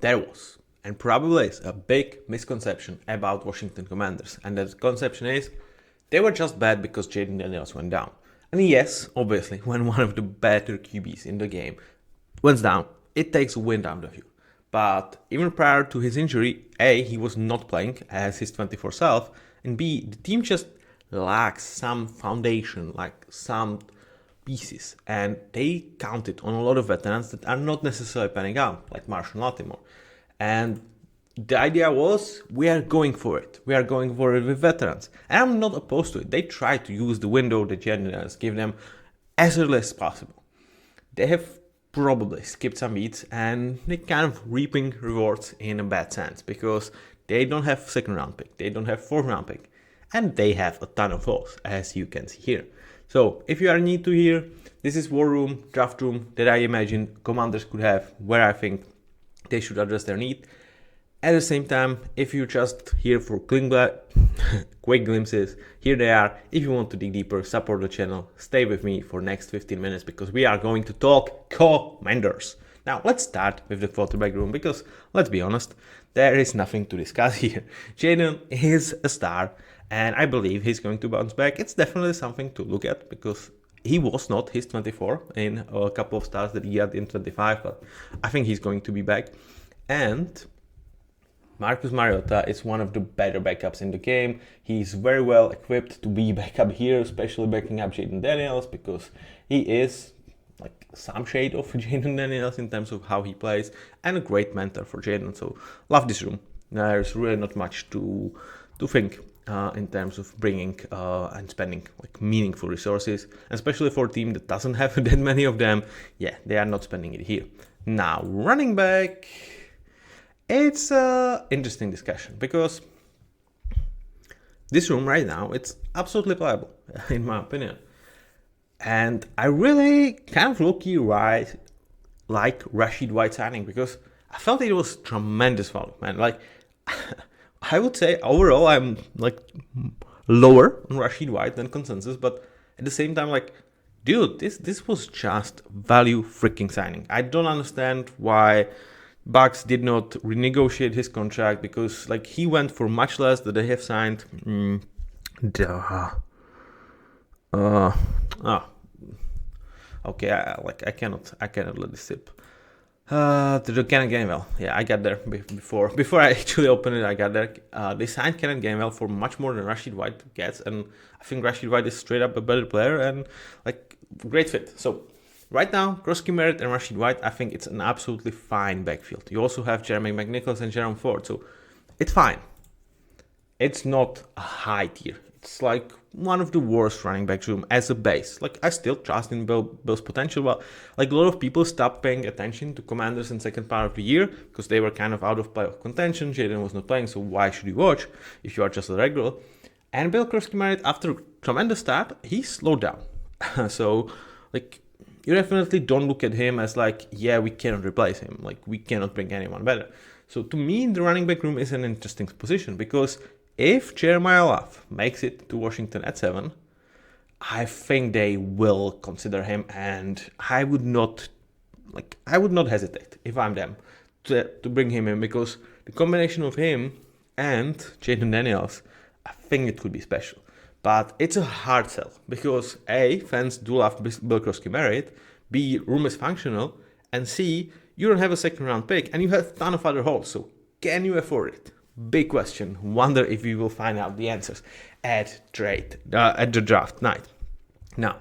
There was, and probably is, a big misconception about Washington Commanders, and that conception is they were just bad because Jayden Daniels went down. And yes, obviously, when one of the better QBs in the game went down, it takes wind out of you. But even prior to his injury, A, he was not playing as his 24 self, and B, the team just lacks some foundation, like some pieces, and they counted on a lot of veterans that are not necessarily panning out, like Marshall Latimore. And the idea was, we are going for it. We are going for it with veterans. And I'm not opposed to it. They try to use the window the generals give them as early as possible. They have probably skipped some beats and they kind of reaping rewards in a bad sense because they don't have second round pick, they don't have fourth round pick, and they have a ton of those, as you can see here. So if you are new to here, this is war room, draft room that I imagine Commanders could have, where I think they should address their need. At the same time, if you're just here for quick glimpses, here they are. If you want to dig deeper, support the channel, stay with me for next 15 minutes because we are going to talk Commanders. Now let's start with the quarterback room because let's be honest, there is nothing to discuss here. Jayden is a star and I believe he's going to bounce back. It's definitely something to look at because he was not his 24 in a couple of stars that he had in 25, but I think he's going to be back. And Marcus Mariota is one of the better backups in the game. He's very well equipped to be backup here, especially backing up Jayden Daniels because he is like some shade of Jayden Daniels in terms of how he plays and a great mentor for Jayden. So love this room. There's really not much to think in terms of bringing and spending like meaningful resources, especially for a team that doesn't have that many of them. Yeah, they are not spending it here. Now, running back. It's an interesting discussion because this room right now, it's absolutely playable, in my opinion. And I really kind of low-key like Rashid White signing because I felt it was tremendous value, man. Like, I would say overall I'm like lower on Rashid White than consensus, but at the same time, like, dude, this was just value freaking signing. I don't understand why Bucks did not renegotiate his contract because like he went for much less than they have signed. Okay, I cannot let this sip. The Kenneth Gainwell. Yeah, I got there before I actually opened it. I got there. They signed Kenneth Gainwell for much more than Rashid White gets, and I think Rashid White is straight up a better player and like great fit. So right now, Krosky Merritt and Rashid White, I think it's an absolutely fine backfield. You also have Jeremy McNichols and Jerome Ford, so it's fine. It's not a high tier. It's like one of the worst running back room as a base. Like I still trust in Bill's potential, but like a lot of people stopped paying attention to Commanders in second part of the year because they were kind of out of playoff contention. Jayden was not playing, so why should you watch if you are just a regular? And Bill Krosky Merritt, after a tremendous start, he slowed down. So like you definitely don't look at him as like, yeah, we cannot replace him. Like we cannot bring anyone better. So to me, the running back room is an interesting position because if Jeremiah Love makes it to Washington at 7, I think they will consider him, and I would not hesitate if I'm them to bring him in because the combination of him and Jayden Daniels, I think it could be special. But it's a hard sell because A, fans do love Bill Krosky Merritt, B, room is functional, and C, you don't have a second round pick and you have a ton of other holes. So can you afford it? Big question. Wonder if we will find out the answers at the draft night. Now,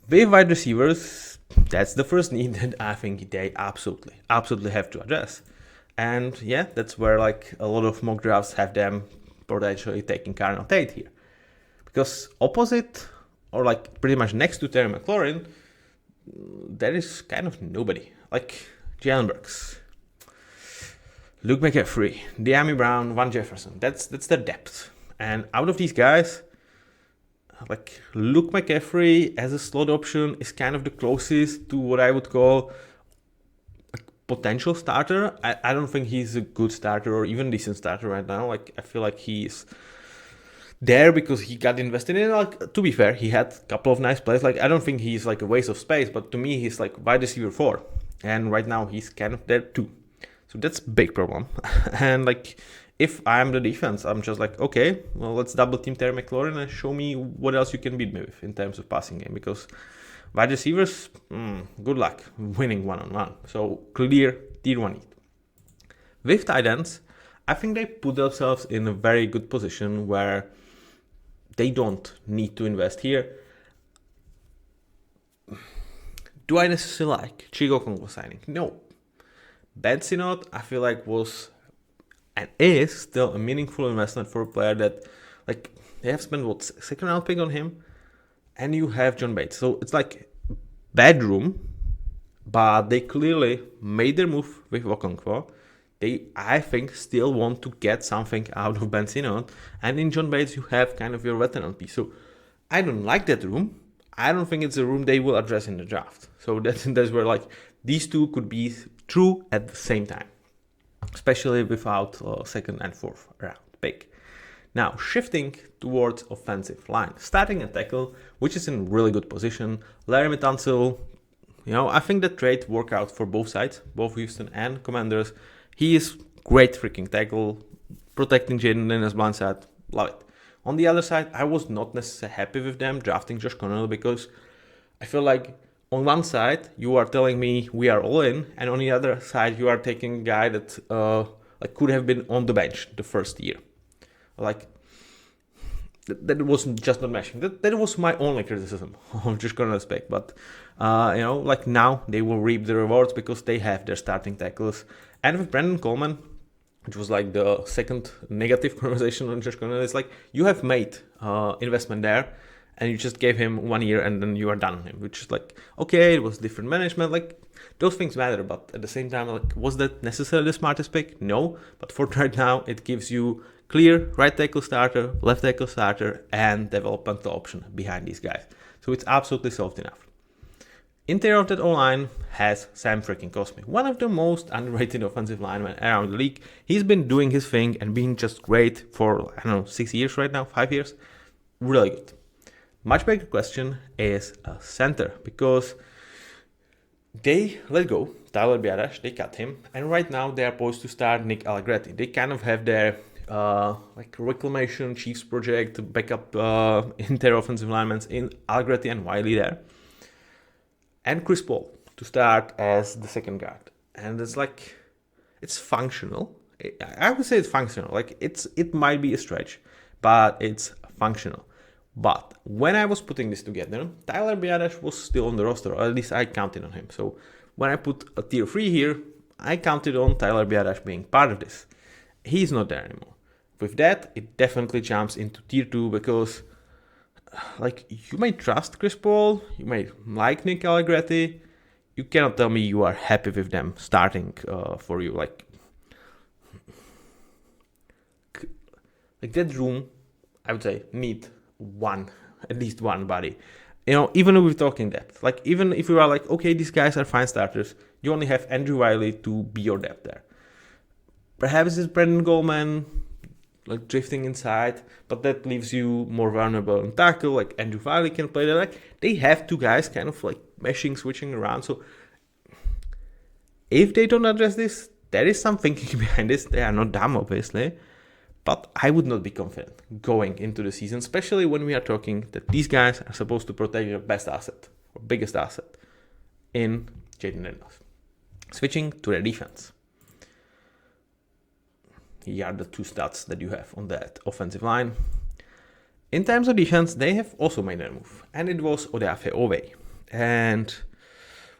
with wide receivers, that's the first need that I think they absolutely have to address. And yeah, that's where like a lot of mock drafts have them potentially taking Carnell Tate here. Because opposite, or like pretty much next to Terry McLaurin, there is kind of nobody. Like Jalen Burks, Luke McCaffrey, De'Ami Brown, Van Jefferson. That's the depth. And out of these guys, like Luke McCaffrey as a slot option is kind of the closest to what I would call a potential starter. I don't think he's a good starter or even decent starter right now. Like I feel like he's there because he got invested in. Like to be fair, he had a couple of nice plays. Like I don't think he's like a waste of space, but to me he's like wide receiver 4, and right now he's kind of there too. So that's big problem. And like, if I'm the defense, I'm just like, okay, well, let's double team Terry McLaurin and show me what else you can beat me with in terms of passing game. Because wide receivers, good luck winning one-on-one. So clear tier 1 need. With tight ends, I think they put themselves in a very good position where they don't need to invest here. Do I necessarily like Chico Congo signing? No. Ben Sinnott, I feel like was and is still a meaningful investment for a player that, like, they have spent what, second round pick on him, and you have John Bates. So it's like bedroom, but they clearly made their move with Okonkwo. They, I think, still want to get something out of Ben Sinnott, and in John Bates you have kind of your veteran piece. So I don't like that room. I don't think it's a room they will address in the draft. So that's where like these two could be true at the same time, especially without second and fourth round pick. Now, shifting towards offensive line, starting a tackle, which is in really good position. Laramie Tunsil, I think the trade worked out for both sides, both Houston and Commanders. He is great freaking tackle, protecting Jayden Daniels blind side, love it. On the other side, I was not necessarily happy with them drafting Josh Connell because I feel like on one side you are telling me we are all in, and on the other side you are taking a guy that could have been on the bench the first year. Like that was just not matching. That was my only criticism of Josh Connell's pick. But like now they will reap the rewards because they have their starting tackles. And with Brandon Coleman, which was like the second negative conversation on Josh Connell, it's like you have made investment there, and you just gave him 1 year and then you are done on him, which is like, okay, it was different management, like those things matter, but at the same time, like, was that necessarily the smartest pick? No, but for right now, it gives you clear right tackle starter, left tackle starter, and developmental option behind these guys. So it's absolutely soft enough. Interior of that O-line has Sam freaking Cosmi, one of the most underrated offensive linemen around the league. He's been doing his thing and being just great for, 6 years right now, 5 years. Really good. Much bigger question is a center, because they let go Tyler Biadasz, they cut him, and right now they are poised to start Nick Allegretti. They kind of have their reclamation Chiefs project, backup interior offensive linemen in Allegretti and Wiley there. And Chris Paul to start as the second guard. And it's like, it's functional. I would say it's functional. Like it might be a stretch, but it's functional. But when I was putting this together, Tyler Biadasz was still on the roster, or at least I counted on him. So when I put a tier 3 here, I counted on Tyler Biadasz being part of this. He's not there anymore. With that, it definitely jumps into tier 2 because like you may trust Chris Paul, you may like Nick Allegretti, you cannot tell me you are happy with them starting for you. Like that room, I would say, need at least one body. Even if we're talking depth, like even if you are like, okay, these guys are fine starters, you only have Andrew Wiley to be your depth there. Perhaps it's Brandon Goldman, like drifting inside, but that leaves you more vulnerable on tackle. Like Andrew Wiley can play there. Like they have two guys kind of like meshing, switching around. So if they don't address this, there is some thinking behind this. They are not dumb, obviously, but I would not be confident going into the season, especially when we are talking that these guys are supposed to protect your best asset or biggest asset in Jayden Daniels. Switching to their defense. Here are the two stats that you have on that offensive line. In terms of defense, they have also made a move, and it was Odafe Oweh. And,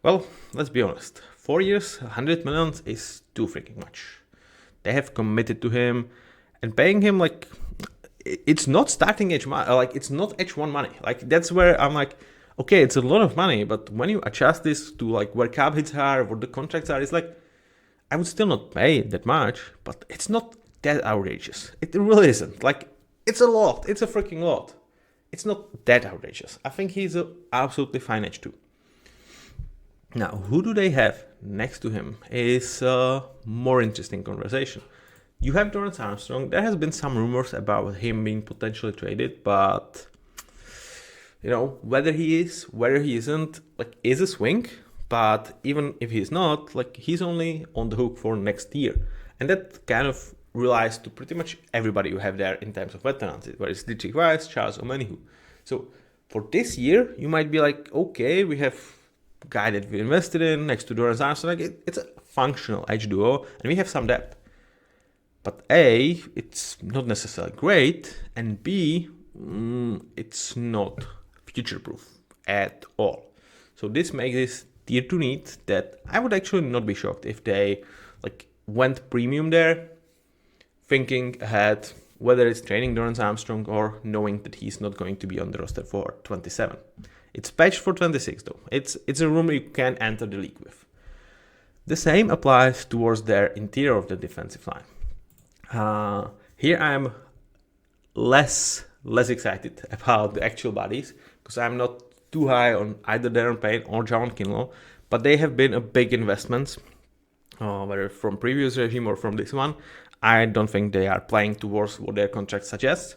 well, let's be honest, 4 years, $100 million is too freaking much. They have committed to him, and paying him, like, it's not starting edge money, like, it's not H1 money. Like, that's where I'm like, okay, it's a lot of money, but when you adjust this to, like, where cap hits are, what the contracts are, it's like, I would still not pay that much, but it's not that outrageous. It really isn't. Like, it's a lot. It's a freaking lot. It's not that outrageous. I think he's an absolutely fine H2. Now, who do they have next to him is a more interesting conversation. You have Dorrance Armstrong. There has been some rumors about him being potentially traded, but, whether he is, whether he isn't, like, is a swing. But even if he's not, like he's only on the hook for next year. And that kind of relies to pretty much everybody you have there in terms of veterans, whether it's Dietrich Weiss, Charles Omenihu. So for this year, you might be like, okay, we have a guy that we invested in next to Dorrance Armstrong. Like it's a functional edge duo, and we have some depth. But A, it's not necessarily great, and B, it's not future-proof at all. So this makes this tier 2 need that I would actually not be shocked if they like went premium there, thinking ahead, whether it's training Dorrance Armstrong or knowing that he's not going to be on the roster for 27. It's patched for 26 though. It's a room you can enter the league with. The same applies towards their interior of the defensive line. Here I'm less excited about the actual bodies because I'm not too high on either Darren Payne or Javon Kinlaw, but they have been a big investment, whether from previous regime or from this one. I don't think they are playing towards what their contract suggests,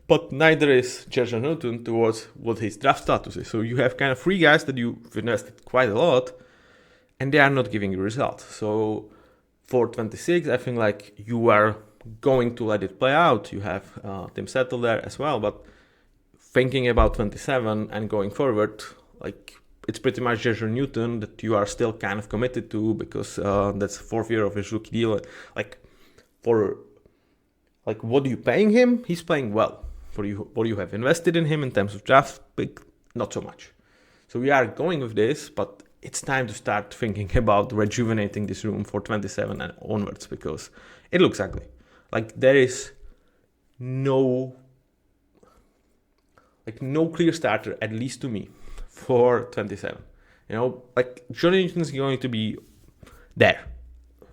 but neither is Jerry Newton towards what his draft status is. So you have kind of three guys that you've invested quite a lot, and they are not giving you results. So for 26, I think like you are going to let it play out. You have Tim Settle there as well, but thinking about 27 and going forward, like it's pretty much Jerry Newton that you are still kind of committed to because that's the fourth year of his rookie deal. Like for like what are you paying him? He's playing well. For you, what you have invested in him in terms of draft pick, not so much. So we are going with this, but it's time to start thinking about rejuvenating this room for 27 and onwards because it looks ugly. Like there is no clear starter, at least to me, for 27. You know, like Johnny Newton is going to be there.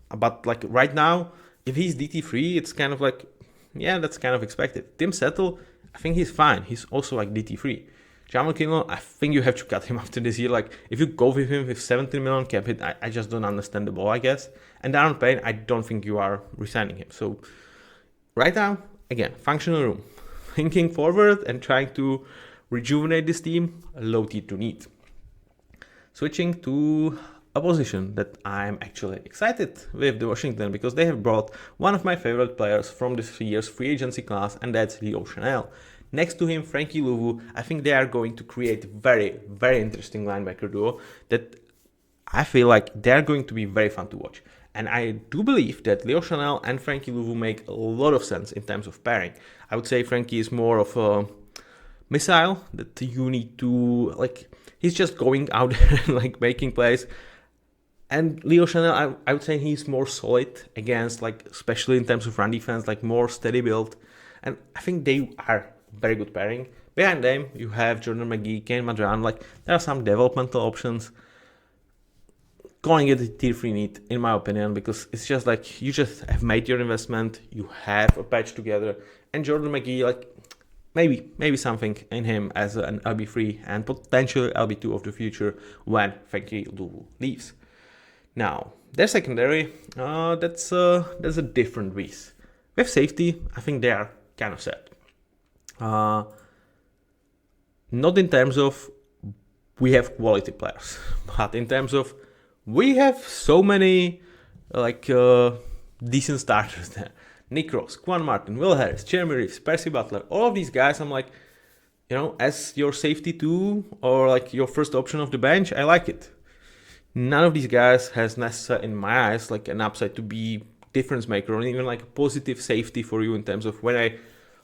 But like right now, if he's DT3, it's kind of like, yeah, that's kind of expected. Tim Settle, I think he's fine. He's also like DT3. Jamal Kinlaw, I think you have to cut him after this year. Like if you go with him with 17 million cap hit, I just don't understand the ball, I guess. And Darren Payne, I don't think you are resigning him. So right now, again, functional room. Thinking forward and trying to rejuvenate this team, a low tier 2 need. Switching to a position that I'm actually excited with the Washington because they have brought one of my favorite players from this year's free agency class, and that's Leo Chanel. Next to him, Frankie Louvu. I think they are going to create very, very interesting linebacker duo that I feel like they're going to be very fun to watch. And I do believe that Leo Chanel and Frankie Louvu make a lot of sense in terms of pairing. I would say Frankie is more of a missile that you need to, like, he's just going out there and like making plays. And Leo Chanel, I would say he's more solid against, like, especially in terms of run defense, like more steady build. And I think they are very good pairing. Behind them, you have Jordan McGee, Kane Madran. Like, there are some developmental options. Calling it a tier 3 need, in my opinion, because it's just like you just have made your investment, you have a patch together, and Jordan McGee, like maybe something in him as an LB3 and potentially LB2 of the future when Frankie Louvu leaves. Now, their secondary, that's a different beast. With safety, I think they are kind of set. Not in terms of we have quality players, but in terms of we have so many decent starters there. Nick Ross, Quan Martin, Will Harris, Jeremy Reeves, Percy Butler, all of these guys, I'm like, you know, as your safety 2 or like your first option of the bench, I like it. None of these guys has necessarily, in my eyes, like an upside to be difference maker or even like a positive safety for you in terms of when I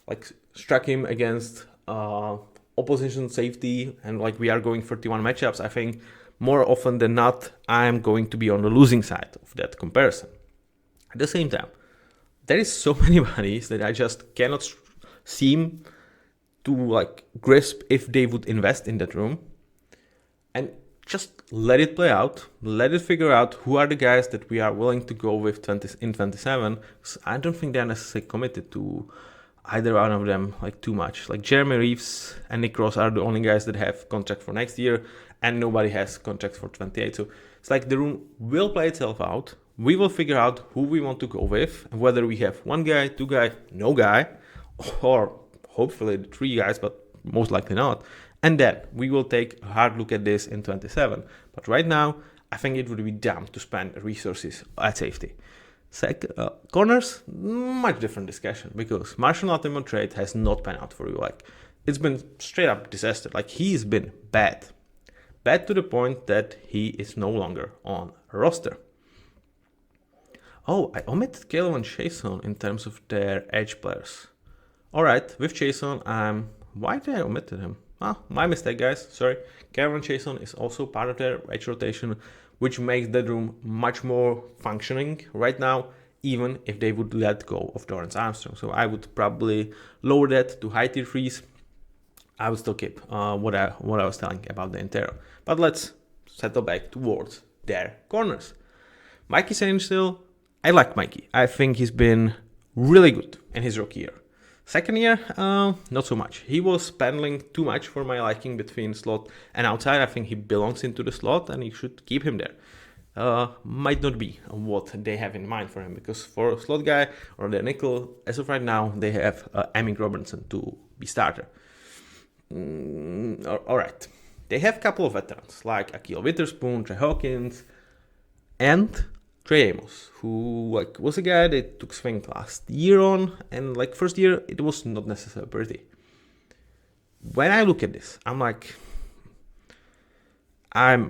like struck him against opposition safety and like we are going 31 matchups, I think more often than not, I'm going to be on the losing side of that comparison. At the same time, there is so many bodies that I just cannot seem to like grasp if they would invest in that room. And just let it play out. Let it figure out who are the guys that we are willing to go with in 27. Because I don't think they're necessarily committed to either one of them like too much. Like Jeremy Reeves and Nick Ross are the only guys that have contract for next year, and nobody has contracts for 28. So it's like the room will play itself out. We will figure out who we want to go with, and whether we have one guy, two guy, no guy, or hopefully the three guys, but most likely not. And then we will take a hard look at this in 27. But right now, I think it would be dumb to spend resources at safety. Corners, much different discussion, because Marshall Lattimore trade has not panned out for you. Like, it's been straight up disaster. Like, he's been bad. Bad to the point that he is no longer on a roster. Oh, I omitted Caleb and Chason in terms of their edge players. Alright, with Chason, why did I omitted him? My mistake, guys, sorry. Caleb and Chason is also part of their edge rotation, which makes that room much more functioning right now, even if they would let go of Dorrance Armstrong. So I would probably lower that to high tier 3s. I would still keep what I was telling about the interior. But let's settle back towards their corners. Mikey Sainstill, I like Mikey. I think he's been really good in his rookie year. Second year, not so much. He was paneling too much for my liking between slot and outside. I think he belongs into the slot and you should keep him there. Might not be what they have in mind for him, because for a slot guy or the nickel, as of right now, they have Amick Robertson to be starter. All right. They have a couple of veterans like Akil Witherspoon, Trey Hawkins, and Trey Amos, who was a guy that took swing last year on, and first year it was not necessarily pretty. When I look at this, I'm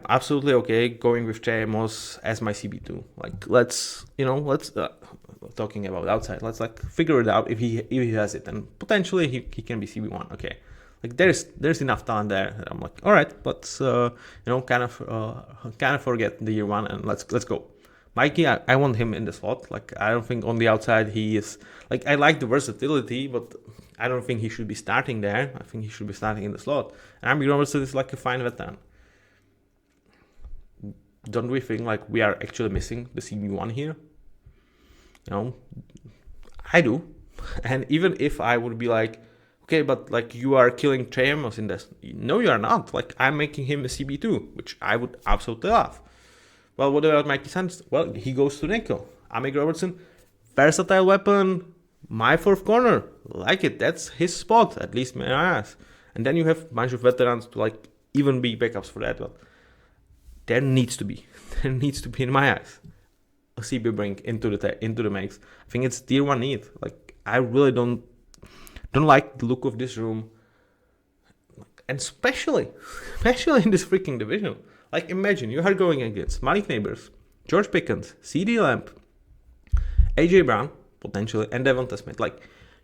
absolutely okay going with Trey Amos as my CB2. Let's talking about outside. Let's figure it out if he has it, and potentially he can be CB1. Okay. There's enough talent there that I'm all right, let's kind of forget the year one and let's go. Mikey, I want him in the slot. I don't think on the outside he is I like the versatility, but I don't think he should be starting there. I think he should be starting in the slot. And Amick Robertson is a fine veteran. Don't we think we are actually missing the CB1 here? I do. And even if I would be okay, but you are killing Trey Amos in this. No, you are not. I'm making him a CB2, which I would absolutely love. Well, what about Mikey Sands? Well, he goes to nickel. Amick Robertson, versatile weapon, my fourth corner. Like it. That's his spot, at least in my eyes. And then you have a bunch of veterans to even be backups for that. But there needs to be in my eyes a CB bring into the mix. I think it's tier 1 need. I really don't like the look of this room, and especially in this freaking division. Imagine you are going against Malik Neighbors, George Pickens, CD Lamb, AJ Brown potentially, and Devonta Smith.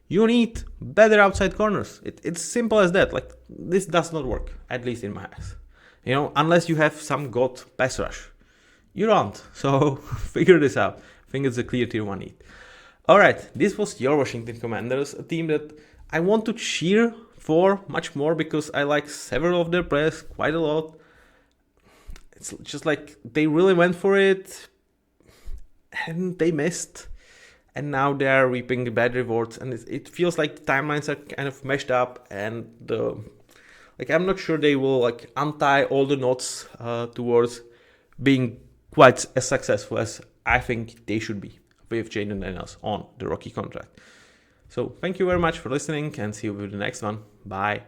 You need better outside corners. It's simple as that. This does not work, at least in my eyes. Unless you have some god pass rush, you don't. So figure this out. I think it's a clear tier 1 need. All right, this was your Washington Commanders, a team that I want to cheer for much more because I like several of their players quite a lot. It's just they really went for it and they missed. And now they are reaping the bad rewards. And it feels like the timelines are kind of meshed up. And I'm not sure they will untie all the knots towards being quite as successful as I think they should be with Jayden Daniels on the rookie contract. So thank you very much for listening and see you with the next one. Bye.